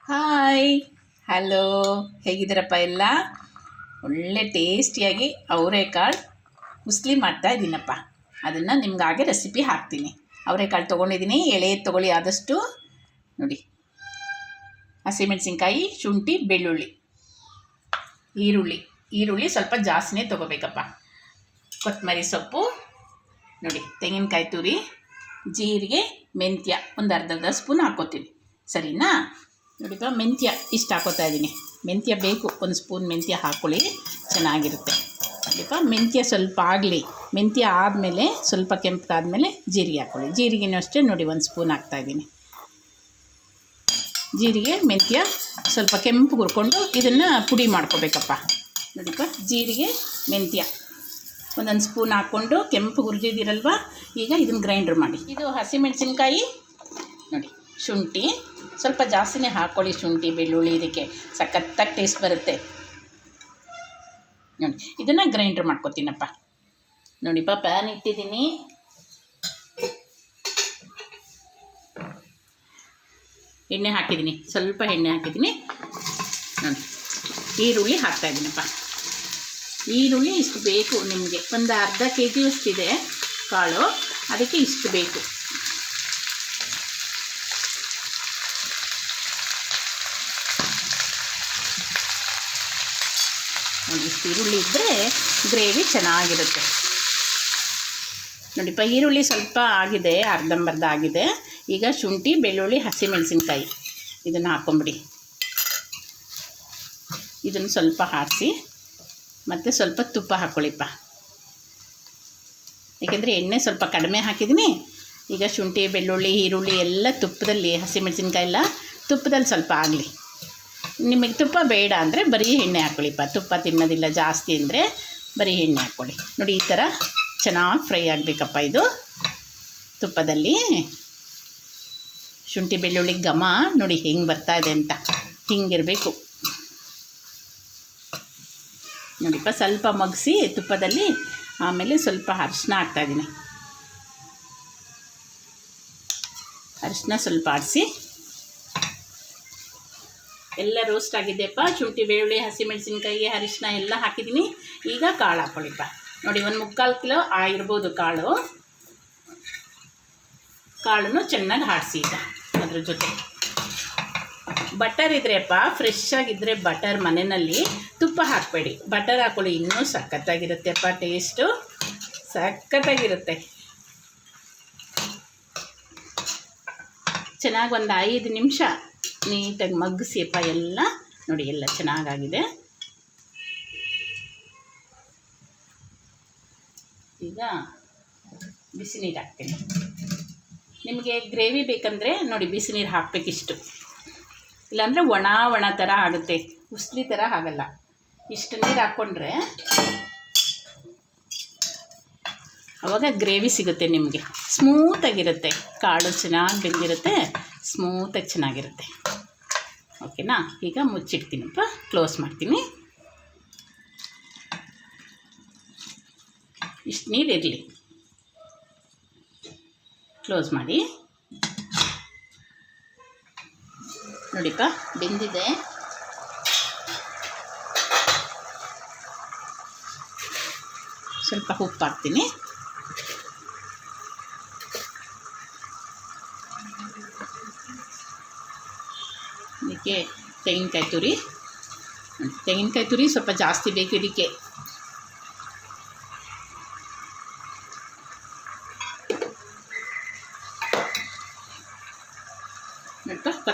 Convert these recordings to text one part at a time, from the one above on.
Hi, hello, ಹೇಗಿದ್ದೀರಪ್ಪ ಎಲ್ಲ? ಒಳ್ಳೆ ಟೇಸ್ಟಿಯಾಗಿ ಅವರೆಕಾಳು ಉಸ್ಲಿ ಮಾಡ್ತಾಯಿದ್ದೀನಪ್ಪ. ಅದನ್ನು ನಿಮಗಾಗೆ ರೆಸಿಪಿ ಹಾಕ್ತೀನಿ. ಅವರೆಕಾಳು ತೊಗೊಂಡಿದ್ದೀನಿ, ಎಳೆದು ತೊಗೊಳ್ಳಿ ಆದಷ್ಟು. ನೋಡಿ, ಹಸಿಮೆಣಸಿನ್ಕಾಯಿ, ಶುಂಠಿ, ಬೆಳ್ಳುಳ್ಳಿ, ಈರುಳ್ಳಿ ಸ್ವಲ್ಪ ಜಾಸ್ತಿನೇ ತೊಗೋಬೇಕಪ್ಪ. ಕೊತ್ತಂಬರಿ ಸೊಪ್ಪು, ನೋಡಿ, ತೆಂಗಿನಕಾಯಿ ತುರಿ, ಜೀರಿಗೆ, ಮೆಂತ್ಯ ಒಂದು ಅರ್ಧ ಸ್ಪೂನ್ ಹಾಕ್ಕೋತೀನಿ. ಸರಿನಾ? ನೋಡಿಪ್ಪ, ಮೆಂತ್ಯ ಇಷ್ಟು ಹಾಕೋತಾ ಇದ್ದೀನಿ. ಮೆಂತ್ಯ ಬೇಕು, ಒಂದು ಸ್ಪೂನ್ ಮೆಂತ್ಯ ಹಾಕ್ಕೊಳ್ಳಿ, ಚೆನ್ನಾಗಿರುತ್ತೆ. ನೋಡಿಪ್ಪ, ಮೆಂತ್ಯ ಸ್ವಲ್ಪ ಆಗಲಿ. ಮೆಂತ್ಯ ಆದಮೇಲೆ ಸ್ವಲ್ಪ ಕೆಂಪಗಾದ್ಮೇಲೆ ಜೀರಿಗೆ ಹಾಕ್ಕೊಳ್ಳಿ. ಜೀರಿಗೆನೂ ಅಷ್ಟೇ, ನೋಡಿ, ಒಂದು ಸ್ಪೂನ್ ಹಾಕ್ತಾಯಿದ್ದೀನಿ. ಜೀರಿಗೆ ಮೆಂತ್ಯ ಸ್ವಲ್ಪ ಕೆಂಪು ಹುರ್ಕೊಂಡು ಇದನ್ನು ಪುಡಿ ಮಾಡ್ಕೋಬೇಕಪ್ಪ. ನೋಡಿಪ್ಪ, ಜೀರಿಗೆ ಮೆಂತ್ಯ ಒಂದೊಂದು ಸ್ಪೂನ್ ಹಾಕ್ಕೊಂಡು ಕೆಂಪು ಹುರಿದಿದ್ದೀರಲ್ವ, ಈಗ ಇದನ್ನು ಗ್ರೈಂಡ್ರ್ ಮಾಡಿ. ಇದು ಹಸಿಮೆಣಸಿನ್ಕಾಯಿ, ನೋಡಿ, ಶುಂಠಿ ಸ್ವಲ್ಪ ಜಾಸ್ತಿನೇ ಹಾಕ್ಕೊಳ್ಳಿ. ಶುಂಠಿ ಬೆಳ್ಳುಳ್ಳಿ ಇದಕ್ಕೆ ಸಖತ್ತಾಗಿ ಟೇಸ್ಟ್ ಬರುತ್ತೆ. ನೋಡಿ, ಇದನ್ನು ಗ್ರೈಂಡ್ರ್ ಮಾಡ್ಕೊತೀನಪ್ಪ. ನೋಡಿಪ್ಪ, ಪ್ಯಾನ್ ಇಟ್ಟಿದ್ದೀನಿ. ಎಣ್ಣೆ ಹಾಕಿದ್ದೀನಿ, ಸ್ವಲ್ಪ ಎಣ್ಣೆ ಹಾಕಿದ್ದೀನಿ. ನೋಡಿ, ಈರುಳ್ಳಿ ಹಾಕ್ತಾಯಿದ್ದೀನಪ್ಪ. ಈರುಳ್ಳಿ ಇಷ್ಟು ಬೇಕು ನಿಮಗೆ. ಒಂದು ಅರ್ಧ kg ಅಷ್ಟಿದೆ ಕಾಳು, ಅದಕ್ಕೆ ಇಷ್ಟು ಬೇಕು. ನೋಡಿ, ಇಷ್ಟು ಈರುಳ್ಳಿ ಇದ್ದರೆ ಗ್ರೇವಿ ಚೆನ್ನಾಗಿರುತ್ತೆ. ನೋಡಿಪ್ಪ, ಈರುಳ್ಳಿ ಸ್ವಲ್ಪ ಆಗಿದೆ, ಅರ್ಧಂಬರ್ಧ ಆಗಿದೆ. ಈಗ ಶುಂಠಿ ಬೆಳ್ಳುಳ್ಳಿ ಹಸಿಮೆಣಸಿನ್ಕಾಯಿ ಇದನ್ನು ಹಾಕ್ಕೊಂಬಿಡಿ. ಇದನ್ನು ಸ್ವಲ್ಪ ಹಾರಿಸಿ ಮತ್ತು ಸ್ವಲ್ಪ ತುಪ್ಪ ಹಾಕ್ಕೊಳ್ಳಿಪ್ಪ. ಏಕೆಂದರೆ ಎಣ್ಣೆ ಸ್ವಲ್ಪ ಕಡಿಮೆ ಹಾಕಿದ್ದೀನಿ. ಈಗ ಶುಂಠಿ ಬೆಳ್ಳುಳ್ಳಿ ಈರುಳ್ಳಿ ಎಲ್ಲ ತುಪ್ಪದಲ್ಲಿ, ಹಸಿಮೆಣಸಿನ್ಕಾಯಿ ಎಲ್ಲ ತುಪ್ಪದಲ್ಲಿ ಸ್ವಲ್ಪ ಆಗಲಿ. ನಿಮಗೆ ತುಪ್ಪ ಬೇಡ ಅಂದರೆ ಬರೀ ಎಣ್ಣೆ ಹಾಕ್ಕೊಳ್ಳಿಪ್ಪ. ತುಪ್ಪ ತಿನ್ನೋದಿಲ್ಲ ಜಾಸ್ತಿ ಅಂದರೆ ಬರೀ ಎಣ್ಣೆ ಹಾಕ್ಕೊಳ್ಳಿ. ನೋಡಿ, ಈ ಥರ ಚೆನ್ನಾಗಿ ಫ್ರೈ ಆಗಬೇಕಪ್ಪ. ಇದು ತುಪ್ಪದಲ್ಲಿ ಶುಂಠಿ ಬೆಳ್ಳುಳ್ಳಿ ಘಮ ನೋಡಿ ಹೆಂಗೆ ಬರ್ತಾಯಿದೆ ಅಂತ, ಹಿಂಗಿರಬೇಕು. ನೋಡಿಪ್ಪ, ಸ್ವಲ್ಪ ಮಗ್ಸಿ ತುಪ್ಪದಲ್ಲಿ. ಆಮೇಲೆ ಸ್ವಲ್ಪ ಅರಿಶಿನ ಹಾಕ್ತಾಯಿದ್ದೀನಿ. ಅರಿಶಿನ ಸ್ವಲ್ಪ ಆಡಿಸಿ. ಎಲ್ಲ ರೋಸ್ಟ್ ಆಗಿದೆಯಪ್ಪ. ಶುಂಠಿ ಬೆಳ್ಳುಳ್ಳಿ ಹಸಿಮೆಣಸಿನ್ಕಾಯಿ ಅರಿಶಿನ ಎಲ್ಲ ಹಾಕಿದ್ದೀನಿ. ಈಗ ಕಾಳು ಹಾಕ್ಕೊಳ್ಳಿಪ್ಪ. ನೋಡಿ, 1/4 ಕಿಲೋ ಆಗಿರ್ಬೋದು ಕಾಳು. ಕಾಳನ್ನು ಚೆನ್ನಾಗಿ ಆಡಿಸಿ. ಈಗ ಅದ್ರ ಜೊತೆ ಬಟರ್ ಇದ್ರೆಪ್ಪ, ಫ್ರೆಶ್ ಆಗಿದ್ದರೆ ಬಟರ್ ಮನೆಯಲ್ಲಿ, ತುಪ್ಪ ಹಾಕಬೇಡಿ, ಬಟರ್ ಹಾಕ್ಕೊಳ್ಳಿ. ಇನ್ನೂ ಸಖತ್ತಾಗಿರುತ್ತೆಪ್ಪ, ಟೇಸ್ಟು ಸಖತ್ತಾಗಿರುತ್ತೆ. ಚೆನ್ನಾಗಿ ಒಂದು 5 ನಿಮಿಷ ನೀಟಾಗಿ ಮಗ್ಗಿಸಿಯಪ್ಪ ಎಲ್ಲ. ನೋಡಿ, ಎಲ್ಲ ಚೆನ್ನಾಗಾಗಿದೆ. ಈಗ ಬಿಸಿ ನೀರು ಹಾಕ್ತೀನಿ. ನಿಮಗೆ ಗ್ರೇವಿ ಬೇಕಂದರೆ ನೋಡಿ, ಬಿಸಿ ನೀರು ಹಾಕಬೇಕಿಷ್ಟು. ಇಲ್ಲಾಂದರೆ ಒಣ ಥರ ಆಗುತ್ತೆ, ಉಸ್ಲಿ ಥರ ಆಗಲ್ಲ. ಇಷ್ಟು ನೀರು ಹಾಕ್ಕೊಂಡ್ರೆ ಆವಾಗ ಗ್ರೇವಿ ಸಿಗುತ್ತೆ ನಿಮಗೆ. ಸ್ಮೂತಾಗಿರುತ್ತೆ, ಕಾಳು ಚೆನ್ನಾಗಿ ಬೆಂದಿರುತ್ತೆ, ಸ್ಮೂತಾಗಿ ಚೆನ್ನಾಗಿರುತ್ತೆ. ಓಕೆನಾ? ಈಗ ಮುಚ್ಚಿಡ್ತೀನಪ್ಪ, ಕ್ಲೋಸ್ ಮಾಡ್ತೀನಿ. ಇಷ್ಟು ನೀರು ಇರಲಿ, ಕ್ಲೋಸ್ ಮಾಡಿ. ನೋಡಿಪ್ಪ, ಬೆಂದಿದೆ. ಸ್ವಲ್ಪ ಉಪ್ಪು ಹಾಕ್ತೀನಿ. ಇದಕ್ಕೆ ತೆಂಗಿನಕಾಯಿ ತುರಿ ಸ್ವಲ್ಪ ಜಾಸ್ತಿ ಬೇಕು ಇದಕ್ಕೆ. ನೋಡಪ್ಪ,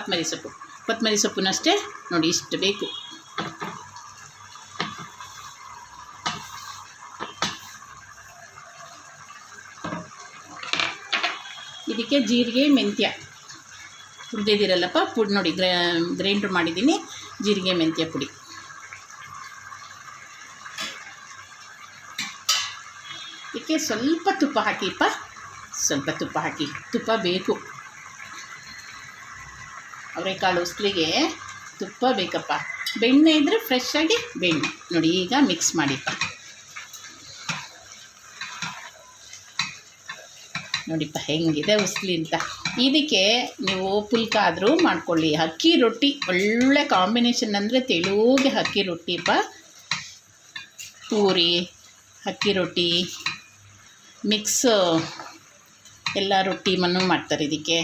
ಕೊತ್ತಂಬರಿ ಸೊಪ್ಪನ್ನಷ್ಟೇ ನೋಡಿ, ಇಷ್ಟು ಬೇಕು. ಇದಕ್ಕೆ ಜೀರಿಗೆ ಮೆಂತ್ಯ ಹುರಿದಿದ್ದೀರಲ್ಲಪ್ಪ, ಪುಡಿ ನೋಡಿ, ಗ್ರೈಂಡ್ರ್ ಮಾಡಿದ್ದೀನಿ. ಜೀರಿಗೆ ಮೆಂತ್ಯ ಪುಡಿ. ಇದಕ್ಕೆ ಸ್ವಲ್ಪ ತುಪ್ಪ ಹಾಕಿಪ್ಪ, ಸ್ವಲ್ಪ ತುಪ್ಪ ಹಾಕಿ. ತುಪ್ಪ ಬೇಕು, ಅವರೆಕಾಳು ಉಸ್ಲಿಗೆ ತುಪ್ಪ ಬೇಕಪ್ಪ. ಬೆಣ್ಣೆ ಇದ್ದರೆ ಫ್ರೆಶ್ ಆಗಿ ಬೆಣ್ಣೆ. ನೋಡಿ, ಈಗ ಮಿಕ್ಸ್ ಮಾಡಿಪ್ಪ. ನೋಡಿಪ್ಪ ಹೆಂಗಿದೆ ಉಸ್ಲಿ ಅಂತ. ಇದಕ್ಕೆ ನೀವು ಪುಲ್ಕ ಆದರೂ ಮಾಡ್ಕೊಳ್ಳಿ. ಅಕ್ಕಿ ರೊಟ್ಟಿ ಒಳ್ಳೆ ಕಾಂಬಿನೇಷನ್ ಅಂದರೆ ತೆಳುಗೆ ಅಕ್ಕಿ ರೊಟ್ಟಿಪ್ಪ. ಪೂರಿ, ಅಕ್ಕಿ ರೊಟ್ಟಿ ಮಿಕ್ಸ್ ಎಲ್ಲ ರೊಟ್ಟಿ ಮಣ್ಣು ಮಾಡ್ತಾರೆ ಇದಕ್ಕೆ.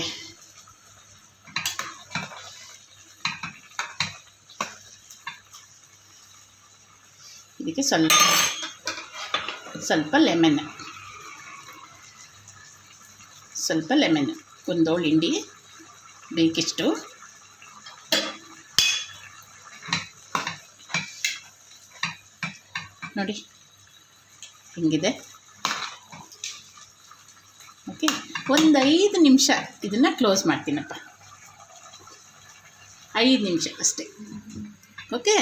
ಇದಕ್ಕೆ ಸ್ವಲ್ಪ ಲೆಮನ್, ಒಂದು ಹೋಳು ಹಿಂಡಿ ಬೇಕಿಷ್ಟು. ನೋಡಿ ಹಿಂಗಿದೆ. ಓಕೆ, ಒಂದು 5 ನಿಮಿಷ ಇದನ್ನು ಕ್ಲೋಸ್ ಮಾಡ್ತೀನಪ್ಪ. 5 ನಿಮಿಷ ಅಷ್ಟೇ. ಓಕೆ.